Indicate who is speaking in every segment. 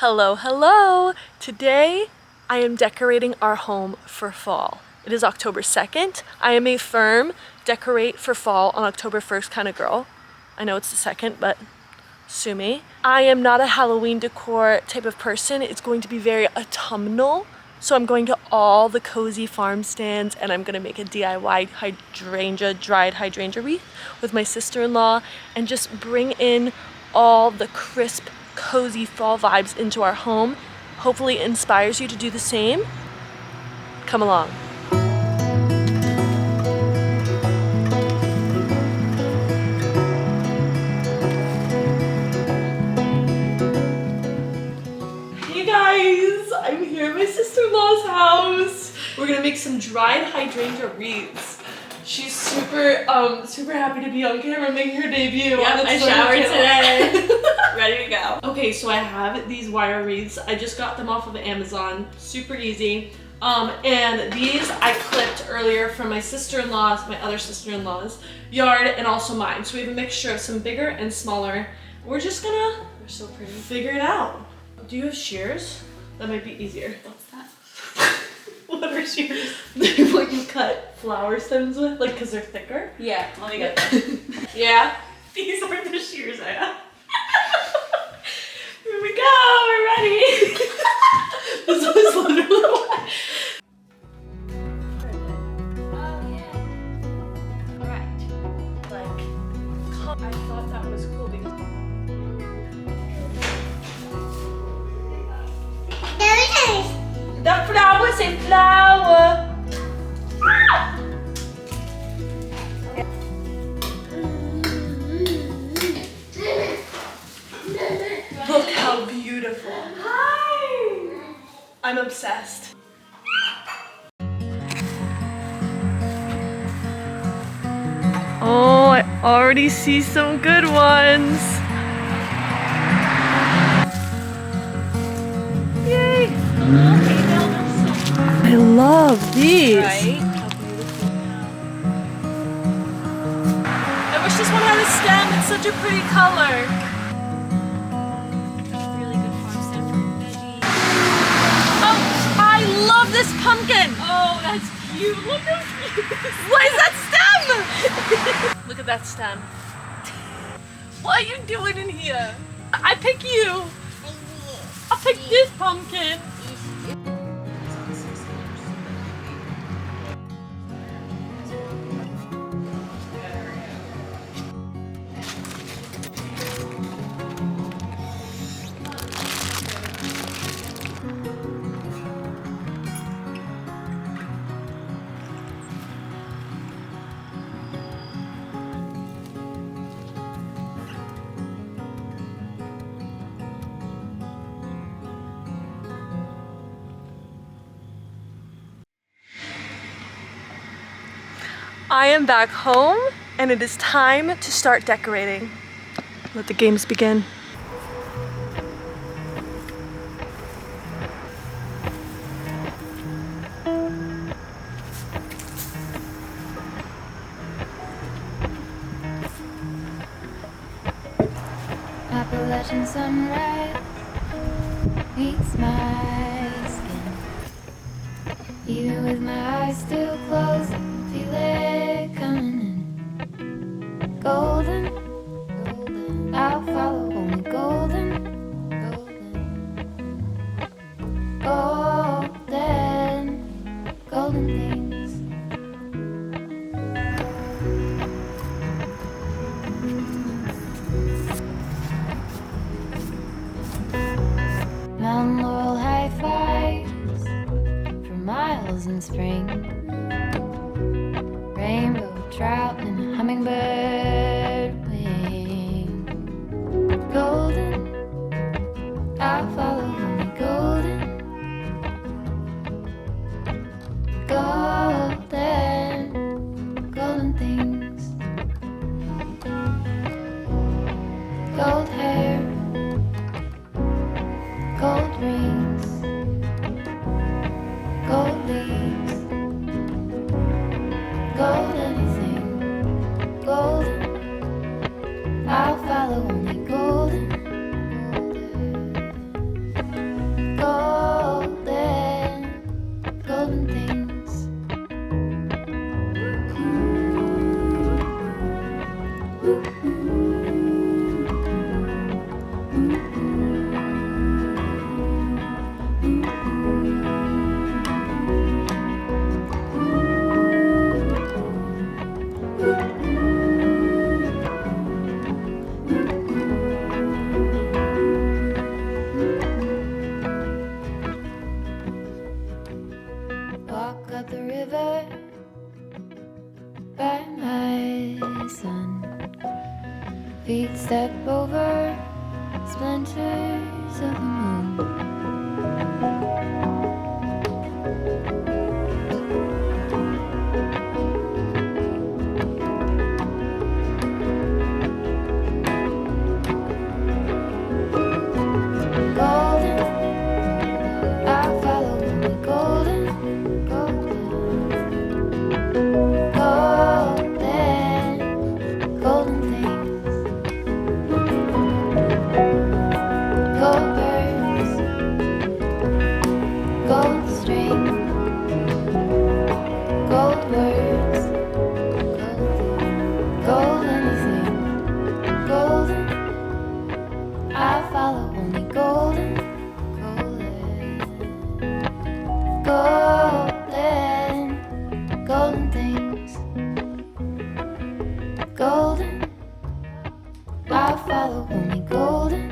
Speaker 1: Hello, hello! Today I am decorating our home for fall. It is October 2nd. I am a firm decorate for fall on October 1st kind of girl. I know it's the 2nd, but sue me. I am not a Halloween decor type of person. It's going to be very autumnal. So I'm going to all the cozy farm stands and I'm gonna make a DIY dried hydrangea wreath with my sister-in-law and just bring in all the crisp, cozy fall vibes into our home. Hopefully it inspires you to do the same. Come along. Hey guys, I'm here at my sister-in-law's house. We're gonna make some dried hydrangea wreaths. She's super happy to be on camera making her debut.
Speaker 2: Yep, I showered today. Ready to go.
Speaker 1: Okay, so I have these wire wreaths. I just got them off of Amazon. Super easy. And these I clipped earlier from my sister-in-law's, my other sister-in-law's yard, and also mine. So we have a mixture of some bigger and smaller. We're just gonna
Speaker 2: They're so pretty.
Speaker 1: figure it out. Do you have shears? That might be easier.
Speaker 2: What's that?
Speaker 1: What are shears? They're what you cut flower stems with, like, cause they're thicker.
Speaker 2: Yeah, let me get them.
Speaker 1: Yeah.
Speaker 2: These are the shears I have.
Speaker 1: Here we go. We're ready. This was literally what.
Speaker 2: Alright.
Speaker 1: Like, I thought that was cool because. The flower's a flower. Look how beautiful. Hi. I'm obsessed. Oh, I already see some good ones. Yay. I love these.
Speaker 2: Right?
Speaker 1: I wish this one had a stem. It's such a pretty color.
Speaker 2: Really good farm stand for veggies.
Speaker 1: Oh, I love this pumpkin.
Speaker 2: Oh, that's cute. Look how cute.
Speaker 1: What is that stem? Look at that stem. What are you doing in here? I pick you. I'll pick this pumpkin. I am back home and it is time to start decorating. Let the games begin.
Speaker 3: Appalachian sunrise meets my skin. Even with my eyes still closed, feel it coming in. Golden, golden, I'll follow only golden, golden, golden, golden things. Mountain laurel high fives for miles in spring. Rainbow trout and a hummingbird wing. Golden, I'll follow only golden, golden, golden things. Gold hair, gold rings, gold leaves, gold anything, golden. I'll follow only golden, step over splinters of the moon. Golden, I follow only golden, golden, golden things. Gold birds, gold string, gold words, gold anything, golden. I follow only golden, golden, golden things. Golden, I follow only golden,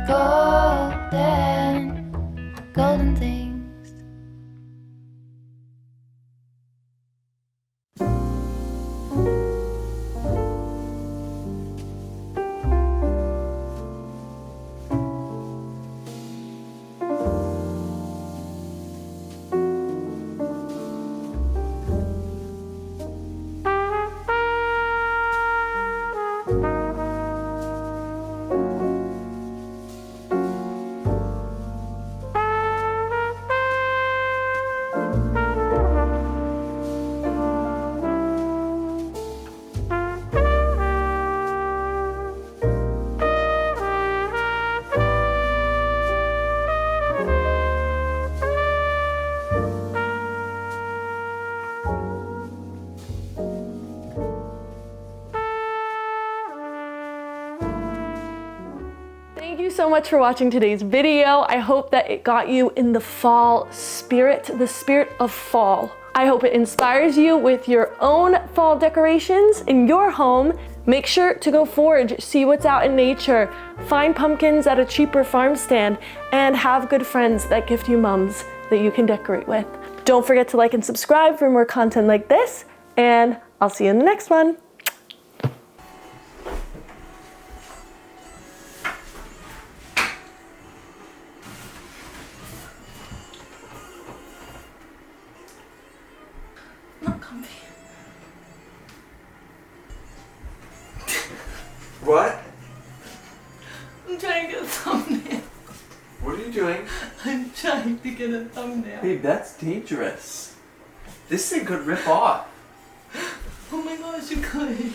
Speaker 3: golden, golden things.
Speaker 1: Thank you so much for watching today's video. I hope that it got you in the fall spirit, the spirit of fall. I hope it inspires you with your own fall decorations in your home. Make sure to go forage, see what's out in nature, find pumpkins at a cheaper farm stand, and have good friends that gift you mums that you can decorate with. Don't forget to like and subscribe for more content like this, and I'll see you in the next one.
Speaker 2: Not comfy.
Speaker 4: What?
Speaker 2: I'm trying to get a thumbnail.
Speaker 4: What are you doing?
Speaker 2: I'm trying to get a thumbnail.
Speaker 4: Babe, that's dangerous. This thing could rip off.
Speaker 2: Oh my gosh, you could.